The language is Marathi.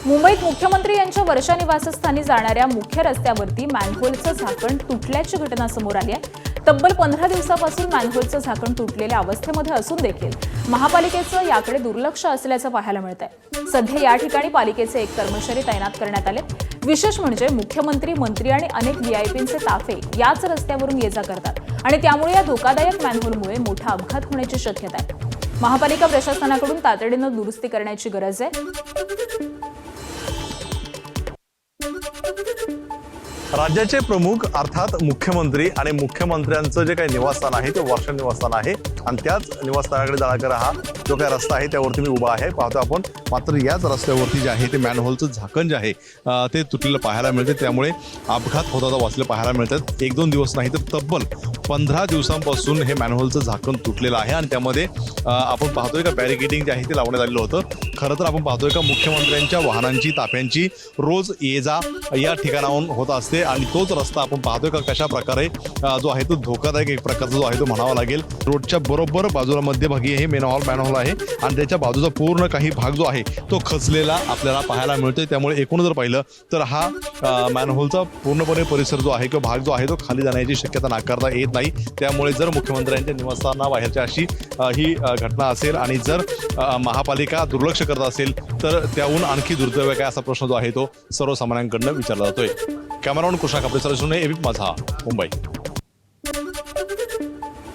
मुंबईत मुख्यमंत्री यांच्या वर्षा निवासस्थानी जाणाऱ्या मुख्य रस्त्यावरती मॅनहोलचं झाकण तुटल्याची घटना समोर आली आहे। तब्बल 15 दिवसापासून मॅनहोलचं झाकण तुटलेल्या अवस्थेमध्ये असून देखील महापालिकेचं याकडे दुर्लक्ष असल्याचं पाहायला मिळतंय। सध्या या ठिकाणी पालिकेचे एक कर्मचारी तैनात करण्यात आले। विशेष म्हणजे मुख्यमंत्री, मंत्री आणि अनेक व्हीआयपींचे ताफे याच रस्त्यावरून ये जा करतात आणि त्यामुळे या धोकादायक मॅनहोलमुळे मोठा अपघात होण्याची शक्यता आहे। महापालिका प्रशासनाकडून तातडीनं दुरुस्ती करण्याची गरज आहे। राज्याचे प्रमुख अर्थात मुख्यमंत्री आणि मुख्यमंत्र्यांचं जे काही निवासस्थान आहे ते वर्षा निवासस्थान आहे आणि त्याच निवासस्थानाकडे जाणारा हा जो काही रस्ता आहे त्यावरती मी उभा आहे पाहतो आपण। मात्र याच रस्त्यावरती जे आहे ते मॅनहोलचं झाकण जे आहे ते तुटलेलं पाहायला मिळते, त्यामुळे अपघात होताना वाचले पाहायला मिळतात। 1-2 दिवस नाही तर तब्बल 15 दिवसांपासून हे मॅनहोलचं झाकण तुटलेलं आहे आणि त्यामध्ये आपण पाहतोय का बॅरिकेडिंग जे आहे ते लावण्यात आलेलं होतं। खरं तर आपण पाहतोय का मुख्यमंत्र्यांच्या वाहनांची, ताफ्यांची रोज ये जा या ठिकाणाहून होत असते आणि तोच रस्ता आपण पाहतोय का कशा प्रकारे जो आहे तो धोकादायक एक प्रकारचा जो आहे तो म्हणावा लागेल। रोडच्या बरोबर बाजूला मध्यभागी हे मॅनहोल आहे आणि त्याच्या बाजूचा पूर्ण काही भाग जो आहे तो खचलेला आपल्याला पाहायला मिळतोय। त्यामुळे एकूण जर पाहिलं तर हा मॅनहोलचा पूर्णपणे परिसर जो आहे किंवा भाग जो आहे तो खाली जाण्याची शक्यता नाकारता येत नाही। त्यामुळे जर मुख्यमंत्र्यांच्या निवासस्थानाबाहेरच्या अशी ही घटना असेल आणि जर महापालिका दुर्लक्ष करत असेल तर त्याहून आणखी दुर्दैव काय असा प्रश्न जो आहे तो सर्वसामान्यांकडून विचारला जातोय। कॅमेरामॅन कृष्णा कापडे, एबीपी माझा, मुंबई।